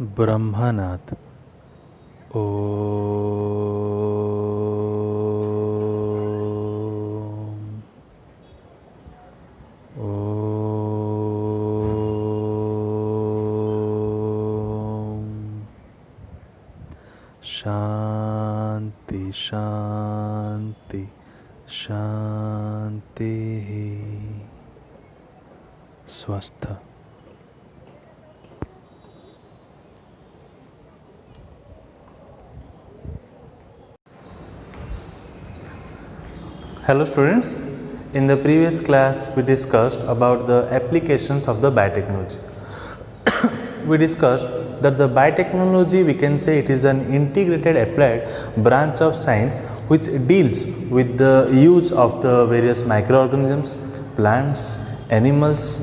ब्रह्मनाथ ओ शांति शांति शांति स्वस्थ। Hello students, in the previous class we discussed about the applications of the biotechnology. We discussed that the biotechnology, we can say it is an integrated applied branch of science which deals with the use of the various microorganisms, plants, animals,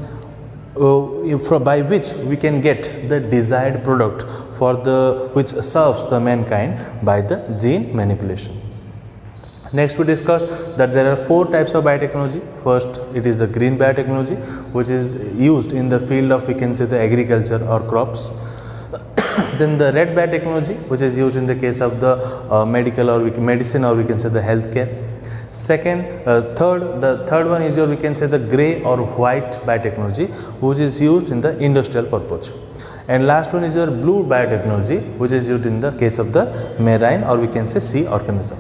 by which we can get the desired product for the which serves the mankind by the gene manipulation. Next we discussed that there are 4 types of biotechnology. First it is the green biotechnology, which is used in the field of, we can say, the agriculture or crops. Then the red biotechnology, which is used in the case of the medical or medicine, or we can say the healthcare. The third one is your, we can say, the gray or white biotechnology, which is used in the industrial purpose. And last one is your blue biotechnology, which is used in the case of the marine or we can say sea organism.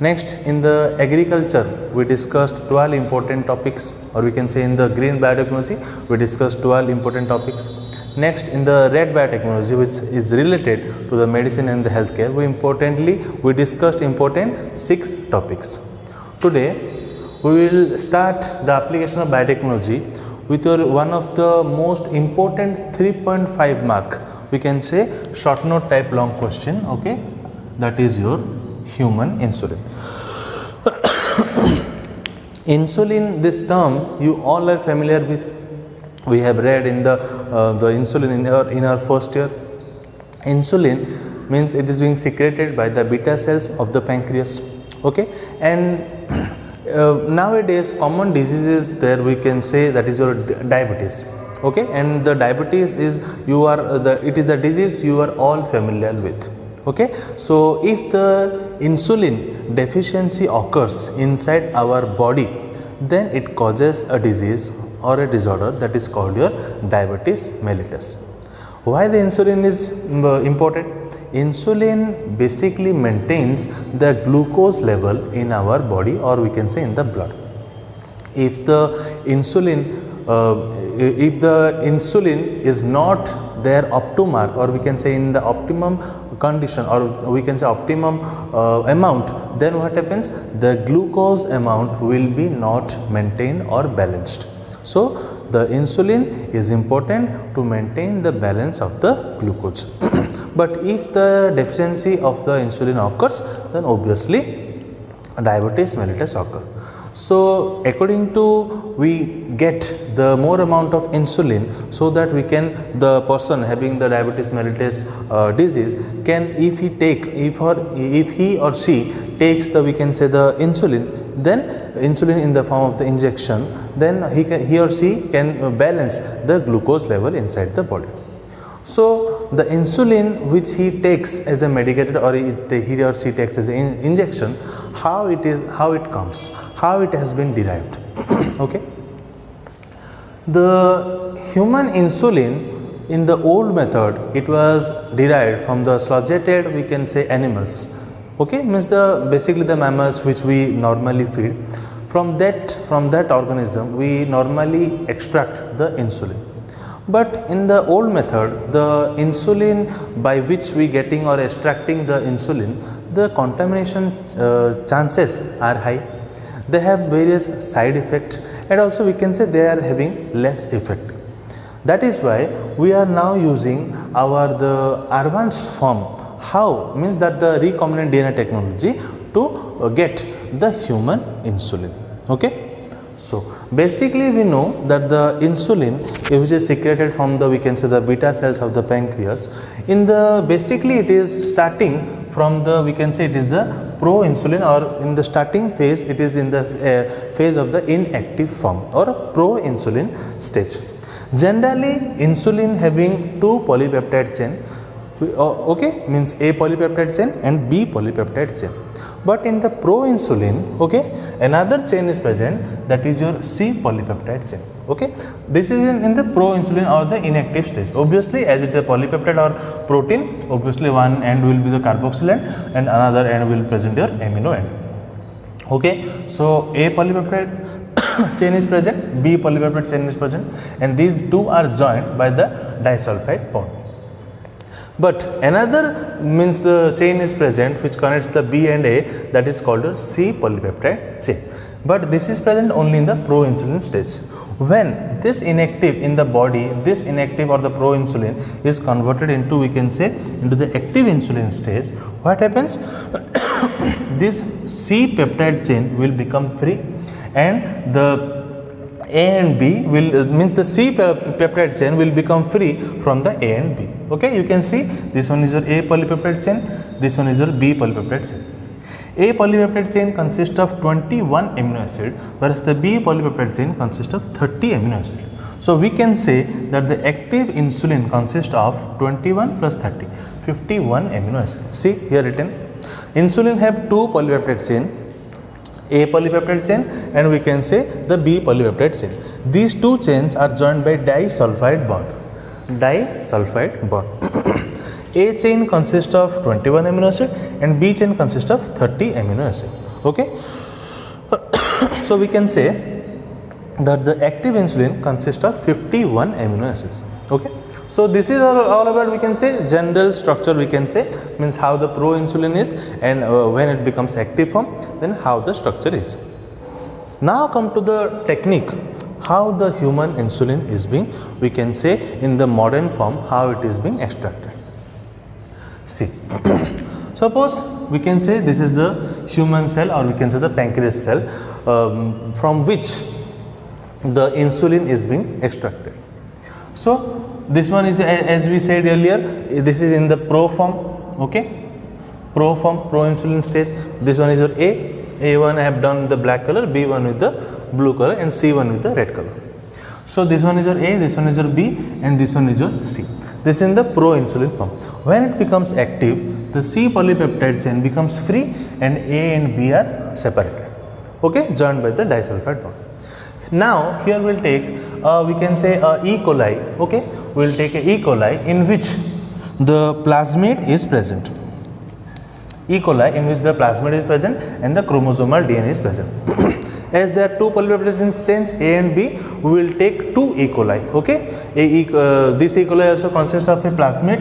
Next, in the agriculture, we discussed 12 important topics, or we can say in the green biotechnology, we discussed 12 important topics. Next, in the red biotechnology, which is related to the medicine and the healthcare, we discussed important 6 topics. Today, we will start the application of biotechnology with one of the most important 3.5 mark, we can say short note type long question, okay, that is your human insulin. Insulin, this term you all are familiar with. We have read in the insulin in our first year. Insulin means it is being secreted by the beta cells of the pancreas, okay. And nowadays common diseases there, we can say that is your diabetes, okay. And the diabetes is it is the disease you are all familiar with, okay. So if the insulin deficiency occurs inside our body, then it causes a disease or a disorder that is called your diabetes mellitus. Why the insulin is important? Insulin basically maintains the glucose level in our body, or we can say in the blood. If the insulin is not there up to mark, or we can say in the optimum condition, or we can say optimum amount, then what happens? The glucose amount will be not maintained or balanced. So the insulin is important to maintain the balance of the glucose. But if the deficiency of the insulin occurs, then obviously diabetes mellitus occur. So according to, we get the more amount of insulin, so that we can, the person having the diabetes mellitus disease can, if he or she takes the, we can say, the insulin, then insulin in the form of the injection, then he or she can balance the glucose level inside the body. So the insulin which he takes as a medicated, or he or she takes as an injection, how it comes, how it has been derived. Okay. The human insulin in the old method, it was derived from the sloughated, we can say, animals. Okay, means basically the mammals which we normally feed. From that organism we normally extract the insulin. But in the old method, the insulin by which we getting or extracting the insulin, the contamination chances are high. They have various side effects, and also we can say they are having less effect. That is why we are now using the advanced form. How? Means that the recombinant DNA technology to get the human insulin. Okay. So basically we know that the insulin, which is secreted from the, we can say, the beta cells of the pancreas, basically it is starting from the, we can say it is the pro-insulin, or in the starting phase it is in the phase of the inactive form or pro-insulin stage. Generally, insulin having two polypeptide chain, okay, means A polypeptide chain and B polypeptide chain. But in the proinsulin, okay, another chain is present, that is your C polypeptide chain. Okay, this is in the proinsulin or the inactive stage. Obviously, as it is a polypeptide or protein, obviously one end will be the carboxyl end and another end will present your amino end. Okay, so A polypeptide chain is present, B polypeptide chain is present, and these two are joined by the disulfide bond. But another means the chain is present which connects the B and A, that is called a C polypeptide chain. But this is present only in the proinsulin stage. When this inactive in the body, this inactive or the proinsulin is converted into, we can say, into the active insulin stage, what happens? This C peptide chain will become free and the A and B will means the C peptide chain will become free from the A and B. Okay, you can see this one is your A polypeptide chain, this one is your B polypeptide chain. A polypeptide chain consists of 21 amino acid, whereas the B polypeptide chain consists of 30 amino acid. So we can say that the active insulin consists of 21 plus 30, 51 amino acid. See here written, insulin have two polypeptide chain, A polypeptide chain and we can say the B polypeptide chain. These two chains are joined by disulfide bond. Disulfide bond. A chain consists of 21 amino acid and B chain consists of 30 amino acid. Okay. So we can say that the active insulin consists of 51 amino acids. Okay. So this is all about, we can say, general structure, we can say, means how the proinsulin is and when it becomes active form, then how the structure is. Now come to the technique, how the human insulin is being, we can say, in the modern form, how it is being extracted. See, suppose we can say this is the human cell or we can say the pancreas cell from which the insulin is being extracted. So this one is, as we said earlier, this is in the pro form, okay, pro form, proinsulin stage. This one is your A1 I have done the black color, B1 with the blue color and C1 with the red color. So this one is your A, this one is your B and this one is your C. This is in the proinsulin form. When it becomes active, the C polypeptide chain becomes free and A and B are separated, okay, joined by the disulfide bond. Now here we'll take we can say E. coli, okay, we'll take a E. coli in which the plasmid is present. E. coli in which the plasmid is present and the chromosomal DNA is present. As there are two polypeptide chains A and B, we will take two E. coli, okay. This E. coli also consists of a plasmid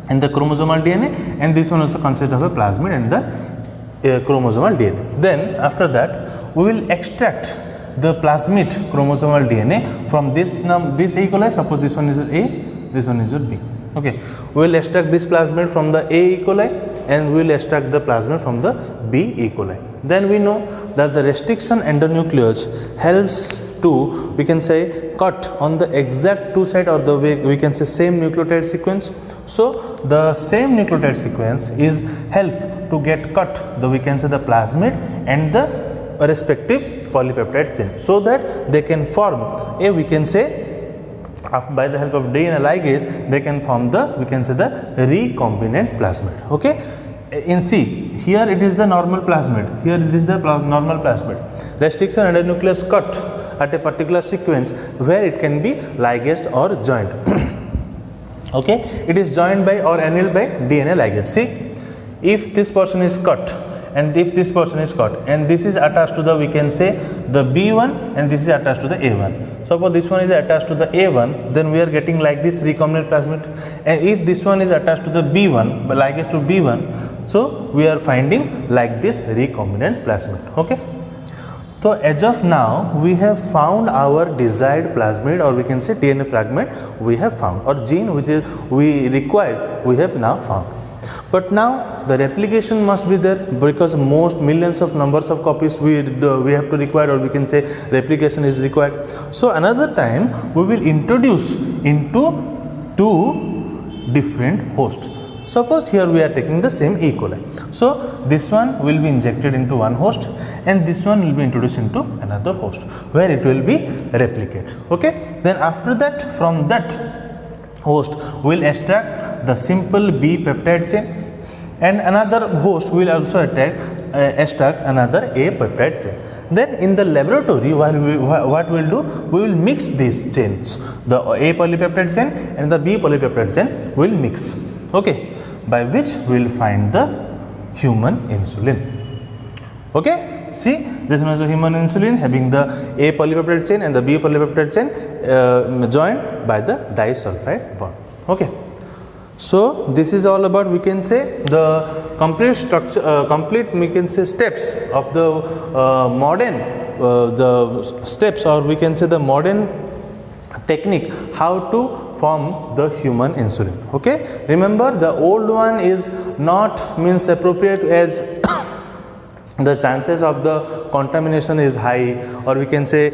and the chromosomal DNA, and this one also consists of a plasmid and the chromosomal DNA. Then after that we will extract the plasmid chromosomal DNA from this E. coli. Suppose this one is A, this one is B. Okay, we will extract this plasmid from the A. E. coli and we will extract the plasmid from the B. E. coli. Then we know that the restriction endonuclease helps to, we can say, cut on the exact two side or the way we can say same nucleotide sequence. So the same nucleotide sequence is help to get cut the, we can say, the plasmid and the respective polypeptide chain, so that they can form a, we can say, by the help of DNA ligase, they can form the, we can say, the recombinant plasmid. Okay, in C, here it is the normal plasmid, here it is the normal plasmid. Restriction endonuclease cut at a particular sequence where it can be ligased or joined. Okay, it is joined by or annealed by DNA ligase. See, if this portion is cut and if this portion is cut and this is attached to the, we can say, the B1 and this is attached to the A1. Suppose this one is attached to the A1, then we are getting like this recombinant plasmid, and if this one is attached to the B1 but ligase to B1, so we are finding like this recombinant plasmid. Okay, so as of now we have found our desired plasmid, or we can say DNA fragment we have found, or gene which is we required we have now found. But now the replication must be there, because most millions of numbers of copies we have to require, or we can say replication is required. So another time we will introduce into two different hosts. Suppose here we are taking the same E. coli. So this one will be injected into one host and this one will be introduced into another host, where it will be replicate. Okay, then after that, from that host will extract the simple B peptide chain, and another host will also extract another A peptide chain. Then in the laboratory, what we'll do, we will mix these chains. The A polypeptide chain and the B polypeptide chain will mix. Okay, by which we will find the human insulin. Okay, see, this one is a human insulin having the A polypeptide chain and the B polypeptide chain joined by the disulfide bond. Okay, so this is all about, we can say, the complete structure, complete we can say steps of the modern the steps, or we can say the modern technique how to form the human insulin. Okay, remember the old one is not means appropriate as the chances of the contamination is high, or we can say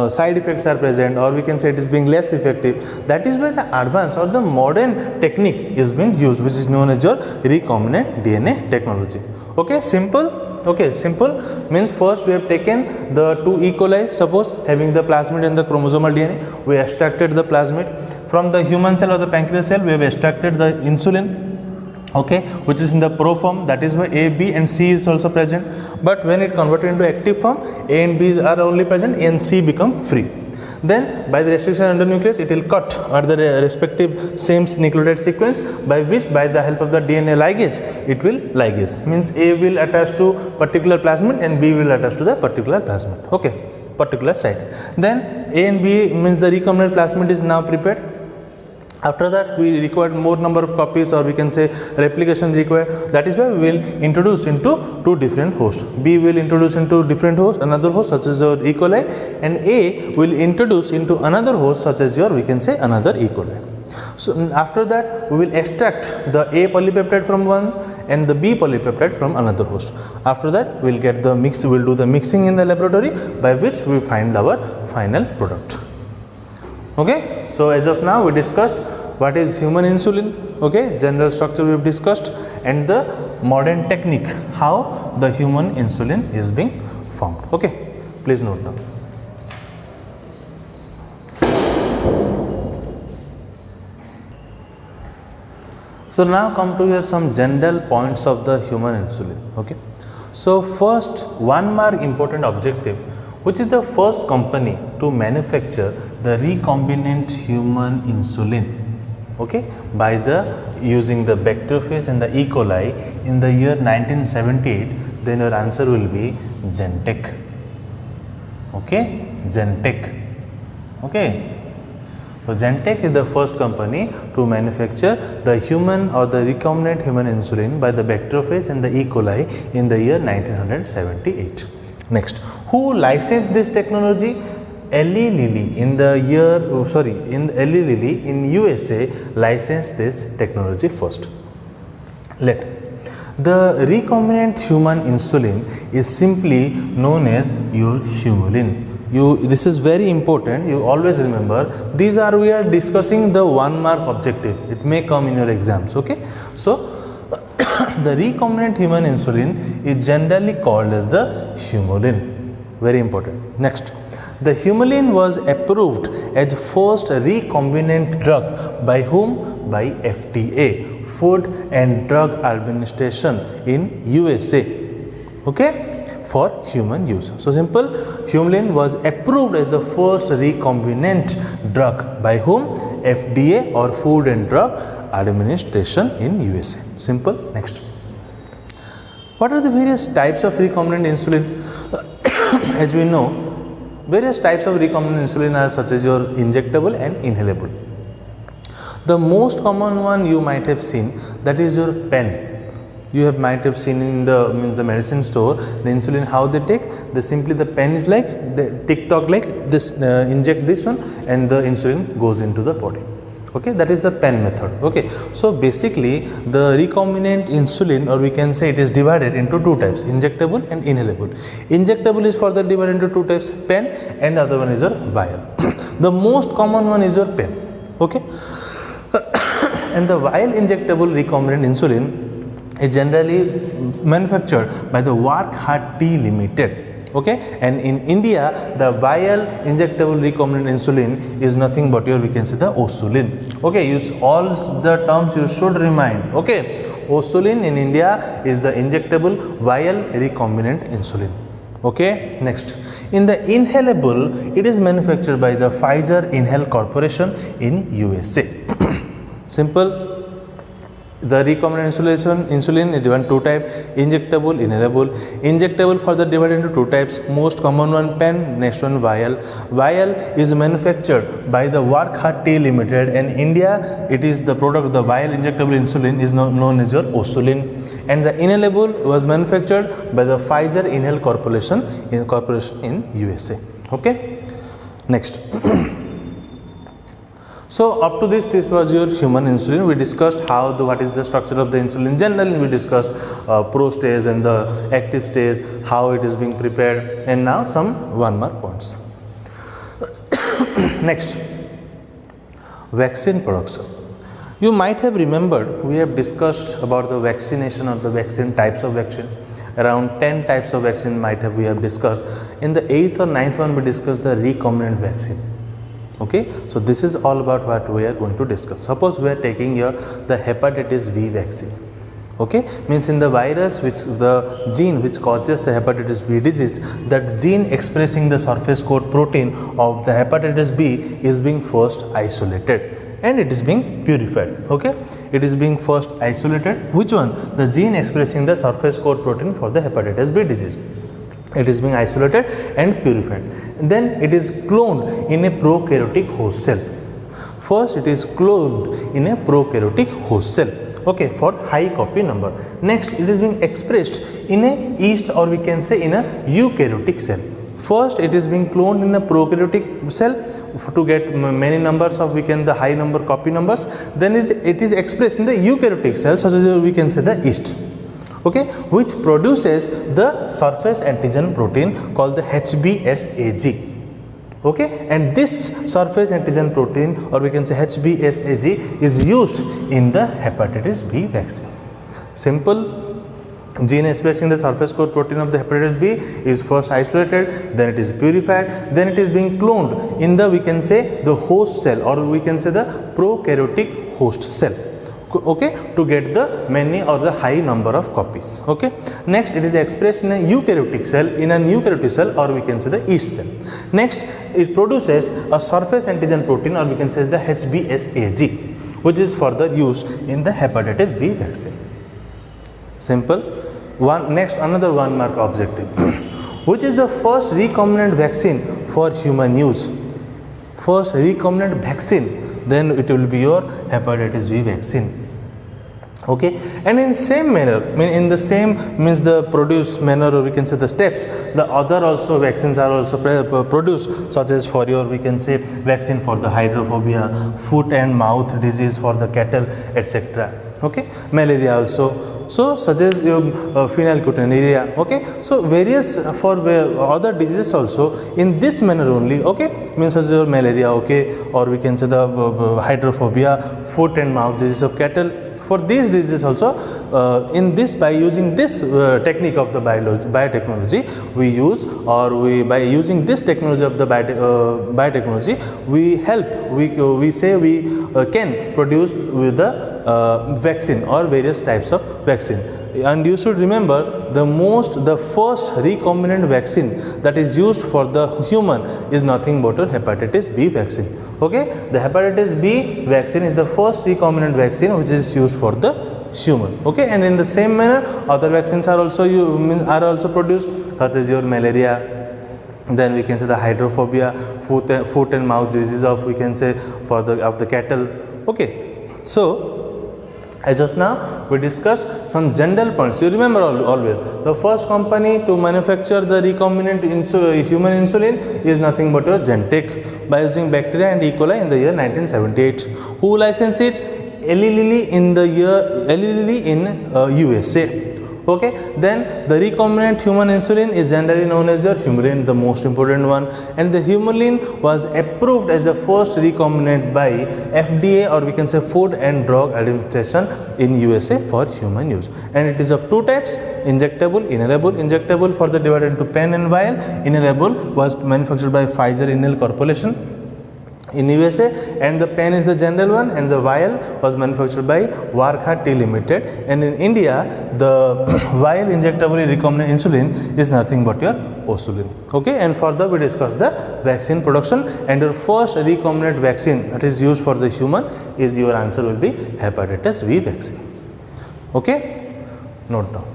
side effects are present, or we can say it is being less effective. That is why the advanced or the modern technique is being used, which is known as your recombinant DNA technology. Okay, simple. Okay, simple means first we have taken the two E. coli, suppose having the plasmid and the chromosomal DNA, we extracted the plasmid. From the human cell or the pancreas cell, we have extracted the insulin. Okay, which is in the pro form, that is why A, B and C is also present. But when it converted into active form, A and B are only present, A and C become free. Then by the restriction endonuclease, it will cut at the respective same nucleotide sequence, by which by the help of the DNA ligase, it will ligase. Means A will attach to particular plasmid and B will attach to the particular plasmid. Okay, particular site. Then A and B means the recombinant plasmid is now prepared. After that, we require more number of copies, or we can say replication required. That is why we will introduce into two different hosts. B will introduce into different host, another host such as your E. coli, and A will introduce into another host such as your, we can say, another E. coli. So after that, we will extract the A polypeptide from one and the B polypeptide from another host. After that, we will get the mix. We will do the mixing in the laboratory, by which we find our final product. Okay, so as of now we discussed what is human insulin, okay, general structure we have discussed, and the modern technique how the human insulin is being formed. Okay, please note down. So now come to here some general points of the human insulin. Okay, so first, one more important objective, which is the first company to manufacture the recombinant human insulin, okay, by the using the bacteriophage and the E. coli in the year 1978, then your answer will be Genentech. Okay, Genentech. Okay, so Genentech is the first company to manufacture the human or the recombinant human insulin by the bacteriophage and the E. coli in the year 1978. Next, who licensed this technology? Eli Lilly in the year, Eli Lilly in USA licensed this technology first. The recombinant human insulin is simply known as your Humulin. This is very important, you always remember, we are discussing the 1 mark objective, it may come in your exams. Okay, so the recombinant human insulin is generally called as the Humulin. Very important. Next, the Humulin was approved as first recombinant drug by whom? By FDA, Food and Drug Administration in USA. Okay, for human use. So simple, Humulin was approved as the first recombinant drug by whom? FDA or Food and Drug Administration in USA. Simple. Next, what are the various types of recombinant insulin? As we know, various types of recombinant insulin are such as your injectable and inhalable. The most common one you might have seen, that is your pen. You might have seen in the medicine store the insulin how they take. They simply, the pen is like the TikTok like this, inject this one and the insulin goes into the body. Okay, that is the pen method. Okay, so basically the recombinant insulin, or we can say it is divided into two types, injectable and inhalable. Injectable is further divided into two types, pen, and the other one is your vial. The most common one is your pen. Okay, and the vial injectable recombinant insulin is generally manufactured by the Wockhardt T Limited. Okay, and in India the vial injectable recombinant insulin is nothing but your, we can say, the Osulin. Okay, use all the terms you should remind. Okay, Osulin in India is the injectable vial recombinant insulin. Okay, next, in the inhalable, it is manufactured by the Pfizer Inhale Corporation in USA. Simple. The recombinant insulin is divided two types: injectable, inhalable. Injectable further divided into two types. Most common one pen, next one vial. Vial is manufactured by the Workhardt Limited, and India it is the product. The vial injectable insulin is known as your Osulin, and the inhalable was manufactured by the Pfizer Inhale Corporation in USA. Okay, next. So up to this was your human insulin. We discussed what is the structure of the insulin. Generally, we discussed pro stage and the active stage, how it is being prepared, and now some 1 mark points. Next, vaccine production. You might have remembered we have discussed about the vaccination or the vaccine types of vaccine. Around 10 types of vaccine we have discussed. In the 8th or 9th one, we discussed the recombinant vaccine. Okay, so this is all about what we are going to discuss. Suppose we are taking the hepatitis B vaccine. Okay, means in the virus, which the gene which causes the hepatitis B disease, that gene expressing the surface coat protein of the hepatitis B is being first isolated and it is being purified. Okay, it is being first isolated. Which one? The gene expressing the surface coat protein for the hepatitis B disease. It is being isolated and purified. Then it is cloned in a prokaryotic host cell. First, it is cloned in a prokaryotic host cell. Okay, for high copy number. Next, it is being expressed in a yeast, or we can say in a eukaryotic cell. First, it is being cloned in a prokaryotic cell to get many numbers of the high number copy numbers. Then it is expressed in the eukaryotic cell, such as we can say the yeast. Okay, which produces the surface antigen protein called the HBsAg. Okay, and this surface antigen protein, or we can say HBsAg, is used in the hepatitis B vaccine. Simple. Gene expressing the surface coat protein of the hepatitis B is first isolated, then it is purified, then it is being cloned in the, we can say, the host cell, or we can say the prokaryotic host cell. Okay, to get the many or the high number of copies. Okay, next it is expressed in a eukaryotic cell, or we can say the yeast cell. Next, it produces a surface antigen protein, or we can say the HBsAg, which is further used in the hepatitis B vaccine. Simple. Another 1 mark objective. Which is the first recombinant vaccine for human use? First recombinant vaccine, then it will be your hepatitis B vaccine. Okay, and in same manner, the produce manner, or we can say the steps, the other also vaccines are also produced, such as for your, we can say, vaccine for the hydrophobia, foot and mouth disease for the cattle, etc. Okay, malaria also, so such as your phenylketonuria. Okay, so various for other diseases also in this manner only. Okay, means such as your malaria, okay, or we can say the hydrophobia, foot and mouth disease of cattle. For these diseases also, by using this technique of the biotechnology, we use, or by using this technology of the biotechnology, we can produce with the vaccine or various types of vaccine. And you should remember, the first recombinant vaccine that is used for the human is nothing but a hepatitis B vaccine. Okay, the hepatitis B vaccine is the first recombinant vaccine which is used for the human. Okay, and in the same manner, other vaccines are also produced, such as your malaria. Then we can say the hydrophobia, foot and mouth disease of, we can say, of the cattle. Okay, so as of now, we discussed some general points. You remember always, the first company to manufacture the recombinant human insulin is nothing but your Genentech, by using bacteria and E. coli in the year 1978. Who licensed it? Eli Lilly in USA. Okay, then the recombinant human insulin is generally known as your Humulin, the most important one, and the Humulin was approved as the first recombinant by FDA, or we can say Food and Drug Administration in USA for human use, and it is of two types: injectable, inhalable. Injectable for the divided into pen and vial. Inhalable was manufactured by Pfizer Inhale Corporation in USA, and the pen is the general one, and the vial was manufactured by Warkha Tea Limited, and in India the vial injectable recombinant insulin is nothing but your Osulin. Okay, and further we discuss the vaccine production, and your first recombinant vaccine that is used for the human is, your answer will be hepatitis V vaccine. Okay, note down.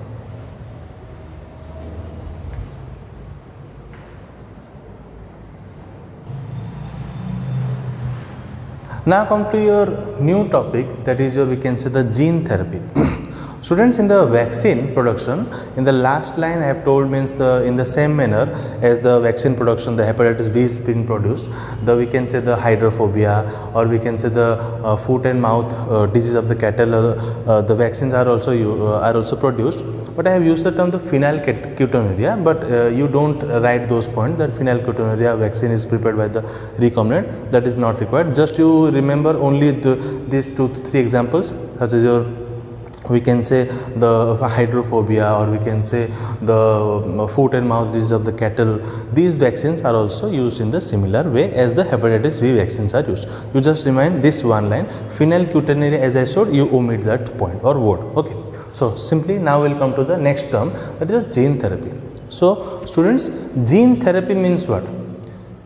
Now come to your new topic, that is your, we can say, the gene therapy. Students, in the vaccine production, in the last line I have told means in the same manner as the vaccine production, the hepatitis V is being produced, we can say the hydrophobia, or we can say the foot and mouth disease of the cattle, the vaccines are also produced. But I have used the term the phenylketonuria, but you don't write those points that phenylketonuria vaccine is prepared by the recombinant. That is not required. Just you remember only these 2-3 examples, such as your, we can say the hydrophobia, or we can say the foot and mouth disease of the cattle. These vaccines are also used in the similar way as the hepatitis V vaccines are used. You just remind this one line, phenylketonuria, as I showed, you omit that point or word. Okay, so simply now we'll come to the next term, that is gene therapy. So students, gene therapy means what?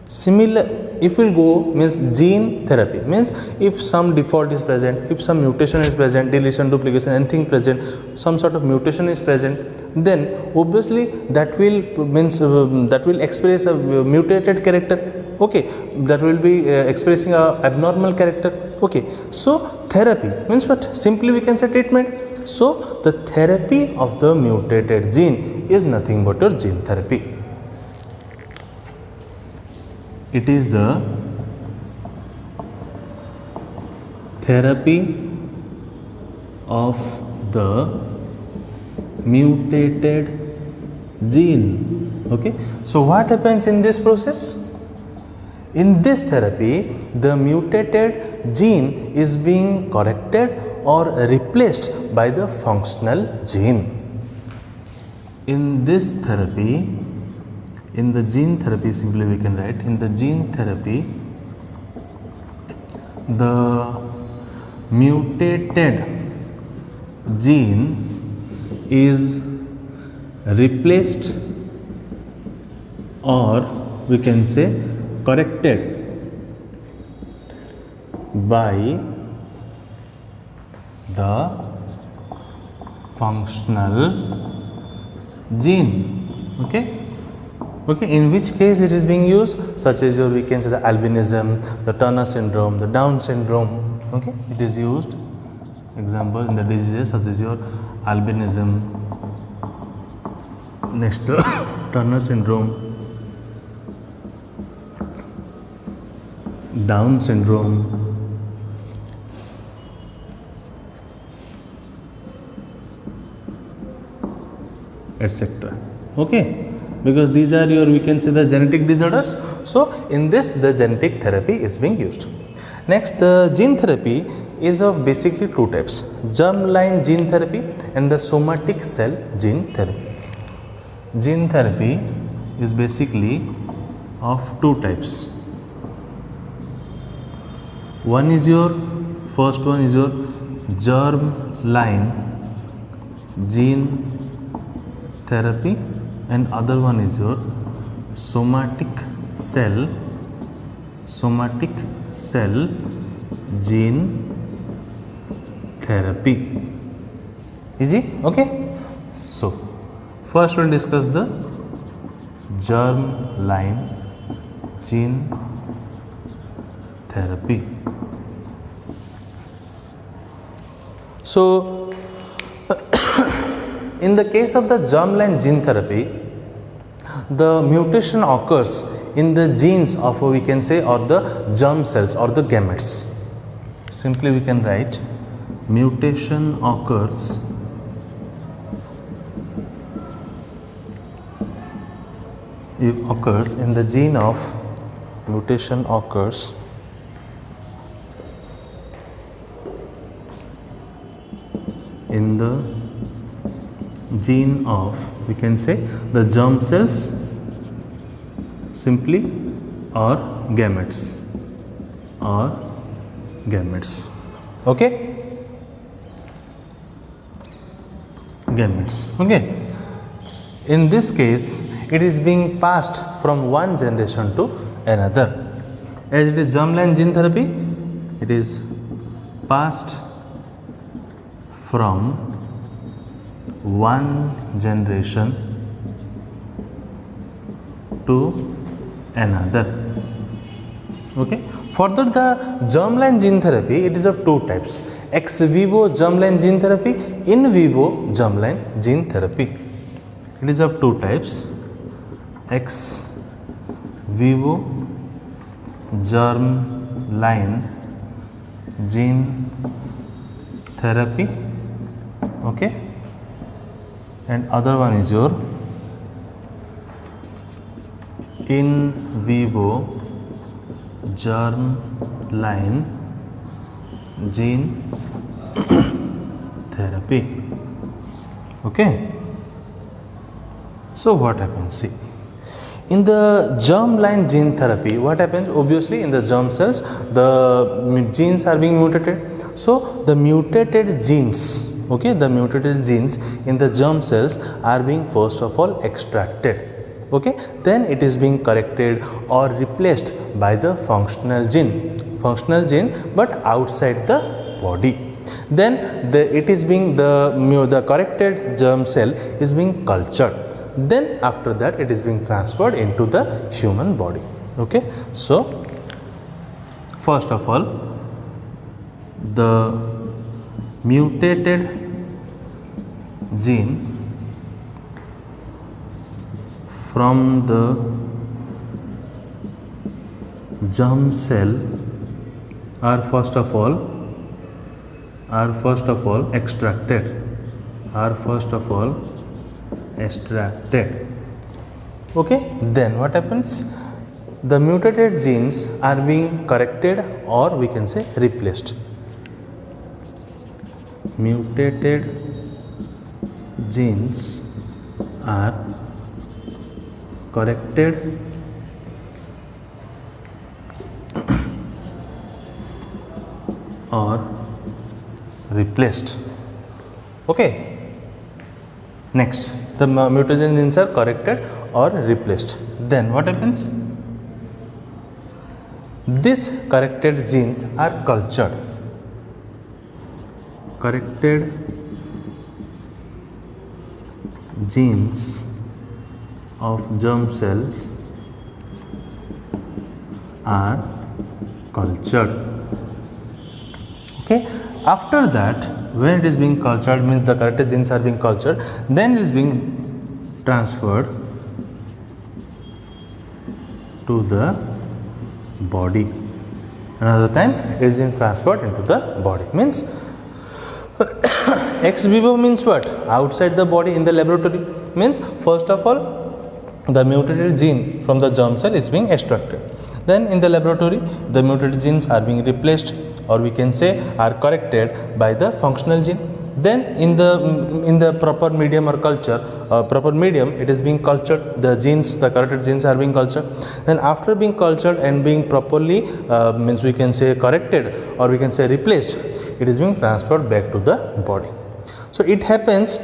Similar, if we go, means gene therapy means if some default is present, if some mutation is present, deletion, duplication, anything present, some sort of mutation is present, then obviously that will means that will express a mutated character. Okay, that will be expressing a abnormal character. Okay, so therapy means what? Simply we can say treatment. So the therapy of the mutated gene is nothing but your gene therapy. It is the therapy of the mutated gene. Okay, so what happens in this process? In this therapy, the mutated gene is being corrected or replaced by the functional gene. In this therapy, in the gene therapy, simply we can write, in the gene therapy, the mutated gene is replaced, or we can say corrected by the functional gene. Okay, in which case it is being used, such as your, we can say the albinism, the Turner syndrome, the Down syndrome. Okay, it is used, example, in the diseases such as your albinism, next Turner syndrome, Down syndrome, etc. Okay, because these are your, we can say, the genetic disorders. So in this the genetic therapy is being used. Next, the gene therapy is of basically two types: germline gene therapy and the somatic cell gene therapy. Gene therapy is basically of two types. One is your, first one is your germline gene therapy, and other one is your somatic cell gene therapy. Easy? Okay, so first we'll discuss the germline gene therapy. So in the case of the germline gene therapy, the mutation occurs in the genes of, we can say, or the germ cells or the gametes. Simply we can write, mutation occurs occurs in the gene of mutation occurs in the gene of, we can say, the germ cells simply or gametes okay, gametes okay. In this case it is being passed from one generation to another. As it is germline gene therapy, it is passed from one generation to another okay. Further, the germline gene therapy, it is of two types: ex vivo germline gene therapy, in vivo germline gene therapy. It is of two types: ex vivo germline gene therapy okay, and other one is your in vivo germline gene therapy okay. So what happens? See, in the germline gene therapy, what happens? Obviously, in the germ cells, the genes are being mutated. So the mutated genes, okay, the mutated genes in the germ cells are being first of all extracted. Okay, then it is being corrected or replaced by the functional gene, but outside the body. Then it is being the corrected germ cell is being cultured. Then after that it is being transferred into the human body. Okay, so first of all, the mutated gene from the germ cell are first of all extracted. Okay, then what happens? The mutated genes are being corrected or we can say replaced. Mutated genes are corrected or replaced. Okay. Next, the mutagen genes are corrected or replaced. Then what happens? These corrected genes are cultured. Corrected genes of germ cells are cultured. Okay. After that, when it is being cultured, means the corrected genes are being cultured, then it is being transferred to the body. Another time it is being transferred into the body. Means ex vivo means what? Outside the body in the laboratory. Means first of all the mutated gene from the germ cell is being extracted. Then in the laboratory the mutated genes are being replaced or we can say are corrected by the functional gene. Then in the proper medium or culture, proper medium, it is being cultured. The genes, the corrected genes are being cultured. Then after being cultured and being properly means we can say corrected or we can say replaced, it is being transferred back to the body. So it happens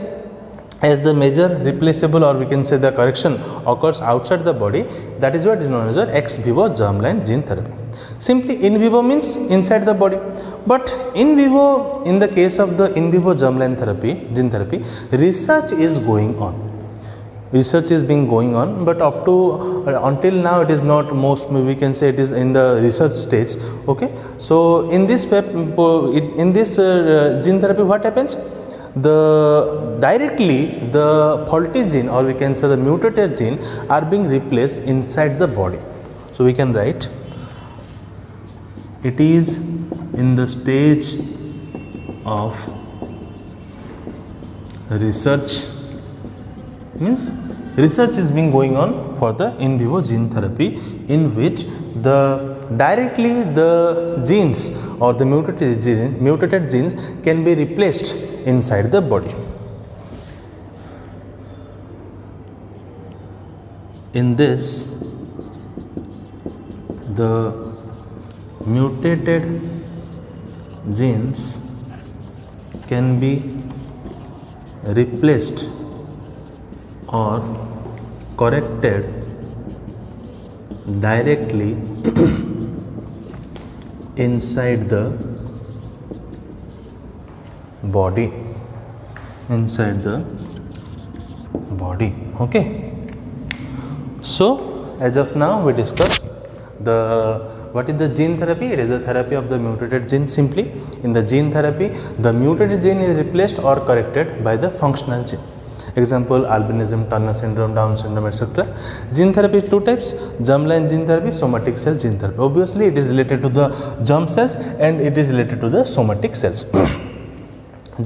as the major replaceable or we can say the correction occurs outside the body. That is what is known as ex vivo germline gene therapy. Simply in vivo means inside the body, but in vivo, in the case of the in vivo germline therapy, gene therapy, research is going on. Research is being going on, but up to until now it is not most, we can say it is in the research stage. Okay, so in this gene therapy, what happens? Directly the faulty gene or we can say the mutated gene are being replaced inside the body. So we can write, it is in the stage of research, means research is being going on for the in vivo gene therapy, in which directly the genes or the mutated genes can be replaced inside the body. In this, the mutated genes can be replaced or corrected directly inside the body. Okay. So as of now we discussed what is the gene therapy? It is the therapy of the mutated gene simply. In the gene therapy, the mutated gene is replaced or corrected by the functional gene. Example, albinism, Turner syndrome, Down syndrome, etc. Gene therapy is two types: germline gene therapy, somatic cell gene therapy. Obviously, it is related to the germ cells and it is related to the somatic cells.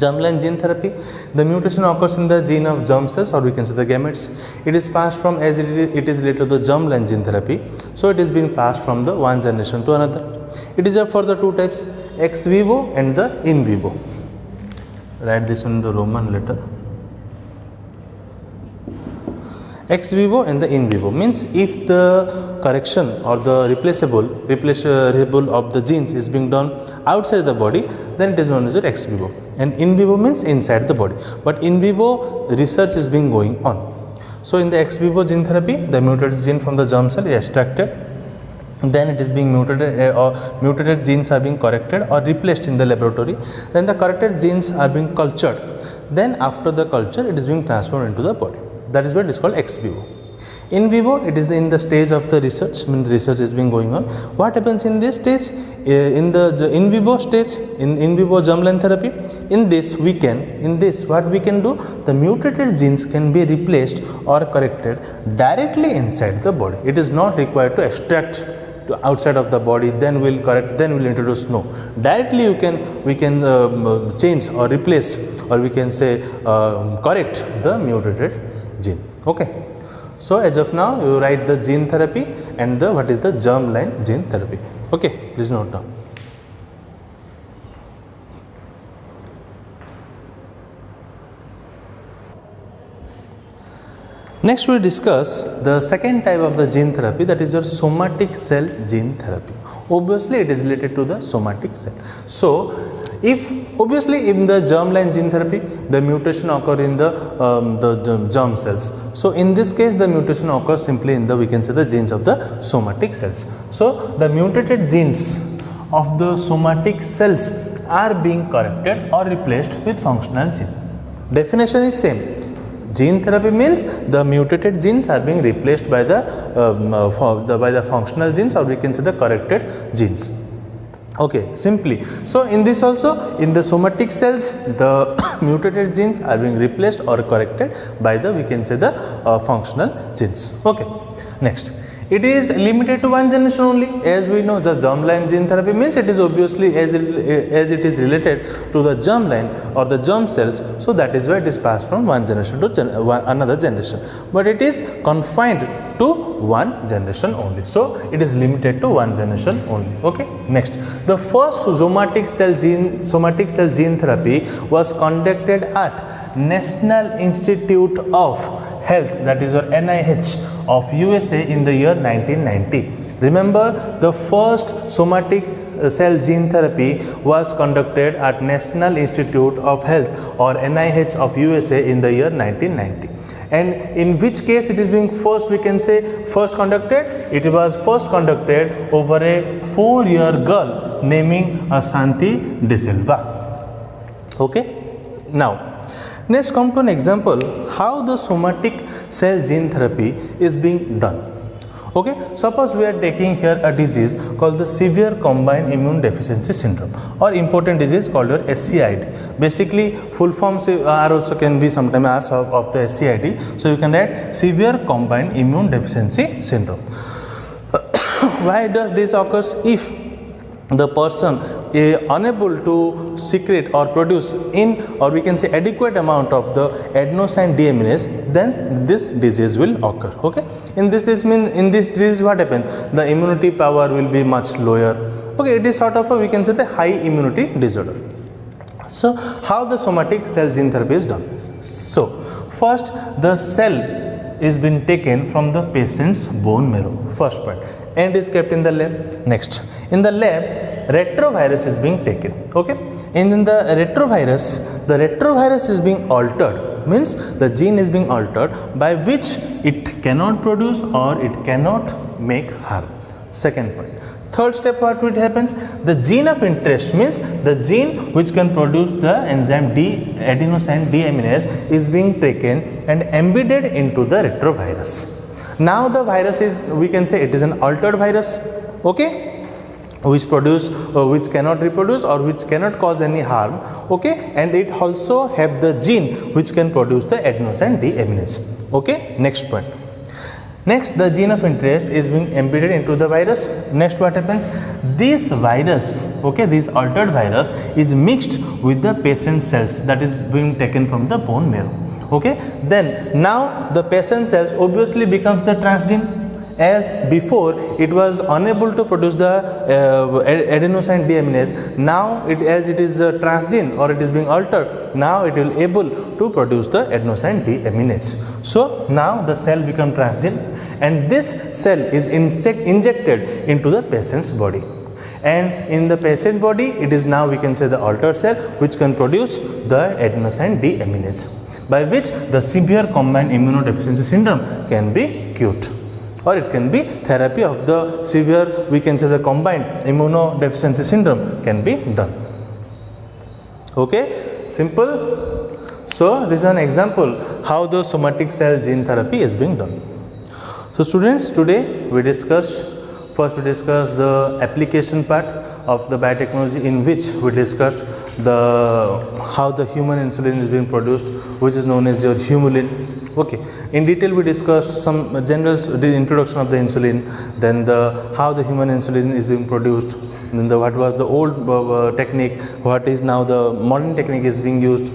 Germline gene therapy, the mutation occurs in the gene of germ cells, or we can say the gametes. It is passed from, as it is related to the germline gene therapy, so it is being passed from the one generation to another. It is for the two types, ex vivo and the in vivo. Write this in the Roman letter. Ex vivo and the in vivo means if the correction or the replaceable of the genes is being done outside the body, then it is known as ex vivo, and in vivo means inside the body. But in vivo research is being going on. So in the ex vivo gene therapy, the mutated gene from the germ cell is extracted, then it is being mutated or mutated genes are being corrected or replaced in the laboratory. Then the corrected genes are being cultured. Then after the culture, it is being transformed into the body. That is what is called ex vivo. In vivo, it is in the stage of the research, when research is being going on. What happens in this stage? In the in vivo stage, in vivo germline therapy, what we can do, the mutated genes can be replaced or corrected directly inside the body. It is not required to extract to outside of the body, then we'll correct, then we'll introduce. No, directly we can change or replace, or we can say correct the mutated gene. Okay. So as of now, you write the gene therapy and the what is the germline gene therapy. Okay, please note down. Next we discuss the second type of the gene therapy, that is your somatic cell gene therapy. Obviously it is related to the somatic cell. So if obviously in the germline gene therapy, the mutation occur in the germ cells. So in this case, the mutation occurs simply in the, we can say, the genes of the somatic cells. So the mutated genes of the somatic cells are being corrected or replaced with functional gene. Definition is same. Gene therapy means the mutated genes are being replaced by the functional genes, or we can say the corrected genes. Okay, simply. So in this also, in the somatic cells, the mutated genes are being replaced or corrected by the, we can say, the functional genes. Okay. Next, it is limited to one generation only. As we know, the germline gene therapy means it is obviously as it is related to the germline or the germ cells. So that is why it is passed from one generation to another generation. But it is confined to one generation only. So it is limited to one generation only. Okay. Next, the first somatic cell gene therapy was conducted at National Institute of Health, that is your NIH of USA, in the year 1990. Remember, the first somatic cell gene therapy was conducted at National Institute of Health or NIH of USA in the year 1990. And in which case it is being first, we can say, first conducted? It was first conducted over a 4-year girl naming Ashanti De Silva. Okay. Now, next come to an example how the somatic cell gene therapy is being done. Okay, suppose we are taking here a disease called the severe combined immune deficiency syndrome, or important disease called your SCID. Basically, full forms are also can be sometimes asked of the SCID. So you can write severe combined immune deficiency syndrome. Why does this occurs? If the person unable to secrete or produce in, or we can say adequate amount of the adenosine deaminase, then this disease will occur. Okay, in this disease what happens, the immunity power will be much lower. Okay, it is sort of a, we can say, the high immunity disorder. So how the somatic cell gene therapy is done? So first, the cell is been taken from the patient's bone marrow, first point, and is kept in the lab. Next, in the lab, retrovirus is being taken. Okay, and in the retrovirus is being altered, means the gene is being altered by which it cannot produce or it cannot make harm. Second point. Third step, what will happens, the gene of interest, means the gene which can produce the enzyme adenosine deaminase is being taken and embedded into the retrovirus. Now the virus is, we can say, it is an altered virus, okay, which cannot reproduce or which cannot cause any harm. Okay, and it also have the gene which can produce the adenosine deaminase. Okay, next point. Next, the gene of interest is being embedded into the virus. Next, what happens, this virus, okay, this altered virus is mixed with the patient cells that is being taken from the bone marrow. Okay, then now the patient cells obviously becomes the transgene. As before it was unable to produce the adenosine deaminase, now as it is a transgene or it is being altered, now it will able to produce the adenosine deaminase. So now the cell become transgene, and this cell is injected into the patient's body, and in the patient body it is now, we can say, the altered cell which can produce the adenosine deaminase, by which the severe combined immunodeficiency syndrome can be cured, or it can be therapy of the severe, we can say, the combined immunodeficiency syndrome can be done. Okay, simple. So this is an example how the somatic cell gene therapy is being done. So students, today we discussed the application part of the biotechnology, in which we discussed how the human insulin is being produced, which is known as your Humulin. Okay, in detail we discussed some general introduction of the insulin, then how the human insulin is being produced, then what was the old technique, what is now the modern technique is being used,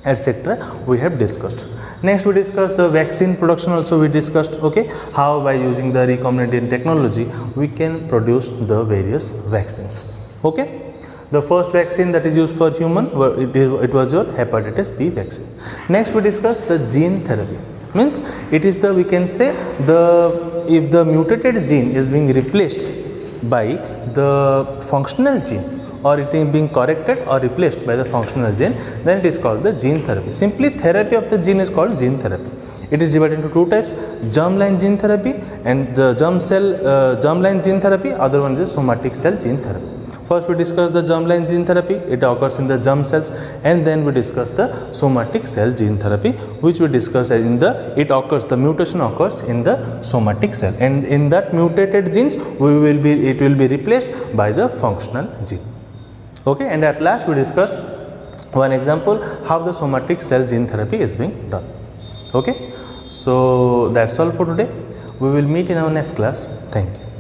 etc. we have discussed. Next, we discussed the vaccine production also we discussed. Okay, how by using the recombinant technology we can produce the various vaccines. Okay, the first vaccine that is used for human, it was your hepatitis B vaccine. Next, we discussed the gene therapy, means it is the, we can say, if the mutated gene is being replaced by the functional gene, or it is being corrected or replaced by the functional gene, then it is called the gene therapy. Simply, therapy of the gene is called gene therapy. It is divided into two types: germline gene therapy and the germline gene therapy. Other one is somatic cell gene therapy. First, we discuss the germline gene therapy. It occurs in the germ cells, and then we discuss the somatic cell gene therapy, which we discuss in the the mutation occurs in the somatic cell, and in that mutated genes it will be replaced by the functional gene. Okay, and at last we discussed one example how the somatic cell gene therapy is being done. Okay, so that's all for today. We will meet in our next class. Thank you.